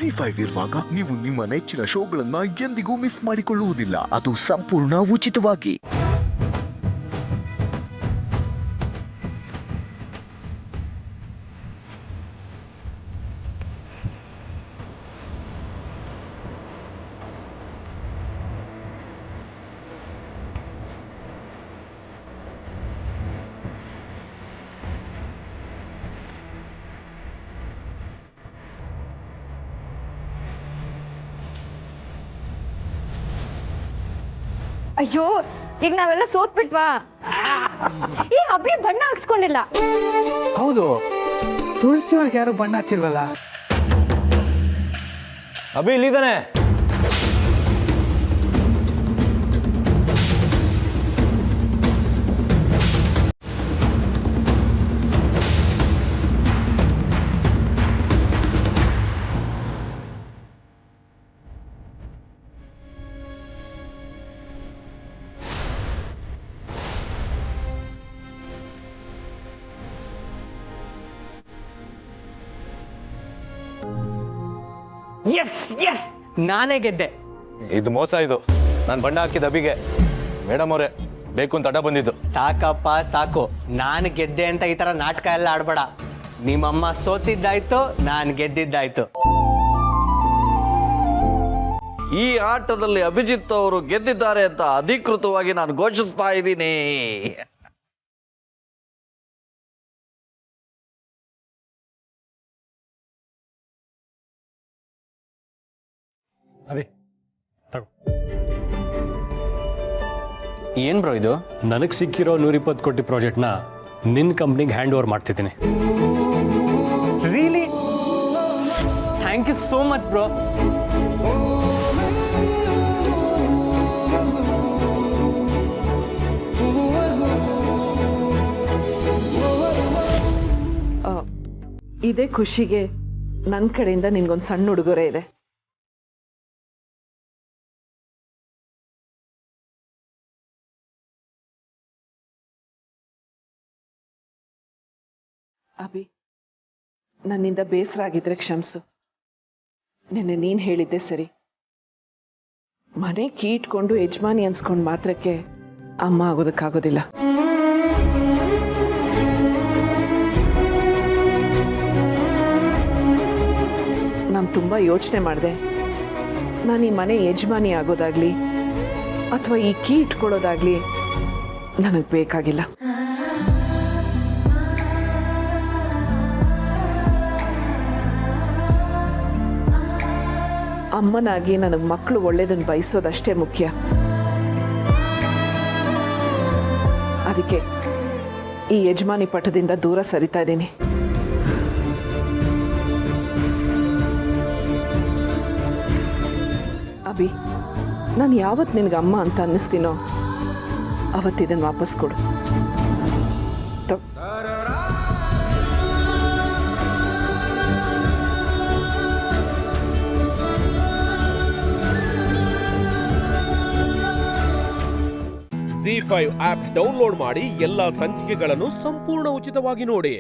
ZEE5 ಇರುವಾಗ ನೀವು ನಿಮ್ಮ ನೆಚ್ಚಿನ ಶೋಗಳನ್ನ ಎಂದಿಗೂ ಮಿಸ್ ಮಾಡಿಕೊಳ್ಳುವುದಿಲ್ಲ. ಅದು ಸಂಪೂರ್ಣ ಉಚಿತವಾಗಿ. ಅಯ್ಯೋ, ಈಗ ನಾವೆಲ್ಲ ಸೋತ್ಬಿಟ್ವಾ? ಈ ಅಭಿ ಬಣ್ಣ ಹಾಕ್ಸ್ಕೊಂಡಿಲ್ಲ. ಹೌದು, ತುಳಸಿ ಅವ್ರಿಗೆ ಯಾರು ಬಣ್ಣ ಹಚ್ಚಿಲ್ವಲ್ಲ? ಅಭಿ ಇಲ್ಲಿದ್ದಾನೆ. ಎಸ್ ಎಸ್, ನಾನೇ ಗೆದ್ದೆ. ಇದು ಮೋಸ. ಇದು ನಾನು ಬಣ್ಣ ಹಾಕಿದ ಅಭಿಗೆ. ಮೇಡಮ್ ಅವರೇ ಬೇಕು ಅಂತ ಅಡ್ಡ ಬಂದಿದ್ದು. ಸಾಕಪ್ಪ ಸಾಕು, ನಾನು ಗೆದ್ದೆ ಅಂತ ಈ ತರ ನಾಟಕ ಎಲ್ಲ ಆಡ್ಬೇಡ. ನಿಮ್ಮಮ್ಮ ಸೋತಿದ್ದಾಯ್ತು, ನಾನು ಗೆದ್ದಿದ್ದಾಯ್ತು. ಈ ಆಟದಲ್ಲಿ ಅಭಿಜಿತ್ ಅವರು ಗೆದ್ದಿದ್ದಾರೆ ಅಂತ ಅಧಿಕೃತವಾಗಿ ನಾನು ಘೋಷಿಸ್ತಾ ಇದ್ದೀನಿ. ಏನ್ ಬ್ರೋ ಇದು? ನನಗೆ ಸಿಕ್ಕಿರೋ 120 ಕೋಟಿ ಪ್ರಾಜೆಕ್ಟ್ನ ನಿನ್ನ ಕಂಪ್ನಿಗೆ ಹ್ಯಾಂಡ್ ಓವರ್ ಮಾಡ್ತಿದ್ದೀನಿ. Really? Thank you so much bro. ಇದೇ ಖುಷಿಗೆ ನನ್ನ ಕಡೆಯಿಂದ ನಿನ್ಗೊಂದು ಸಣ್ಣ ಉಡುಗೊರೆ ಇದೆ. ಅಭಿ, ನನ್ನಿಂದ ಬೇಸರ ಆಗಿದ್ರೆ ಕ್ಷಮಿಸು. ನಿನ್ನೆ ನೀನ್ ಹೇಳಿದ್ದೆ ಸರಿ. ಮನೆ ಕೀ ಇಟ್ಕೊಂಡು ಯಜಮಾನಿ ಅನ್ಸ್ಕೊಂಡು ಮಾತ್ರಕ್ಕೆ ಅಮ್ಮ ಆಗೋದಕ್ಕಾಗೋದಿಲ್ಲ. ನಾನು ತುಂಬಾ ಯೋಚನೆ ಮಾಡಿದೆ. ನಾನು ಈ ಮನೆ ಯಜಮಾನಿ ಆಗೋದಾಗ್ಲಿ ಅಥವಾ ಈ ಕೀ ಇಟ್ಕೊಳ್ಳೋದಾಗ್ಲಿ ನನಗೆ ಬೇಕಾಗಿಲ್ಲ. ಅಮ್ಮನಾಗಿ ನನಗೆ ಮಕ್ಕಳು ಒಳ್ಳೇದನ್ನು ಬಯಸೋದಷ್ಟೇ ಮುಖ್ಯ. ಅದಕ್ಕೆ ಈ ಯಜಮಾನಿ ಪಟದಿಂದ ದೂರ ಸರಿತಾ ಇದ್ದೀನಿ. ಅಭಿ, ನಾನು ಯಾವತ್ತು ನಿನಗೆ ಅಮ್ಮ ಅಂತ ಅನ್ನಿಸ್ತೀನೋ ಅವತ್ತಿದನ್ನು ವಾಪಸ್ ಕೊಡು. ZEE5 ಆಪ್ ಡೌನ್ಲೋಡ್ ಮಾಡಿ ಎಲ್ಲಾ ಸಂಚಿಕೆಗಳನ್ನು ಸಂಪೂರ್ಣ ಉಚಿತವಾಗಿ ನೋಡಿ.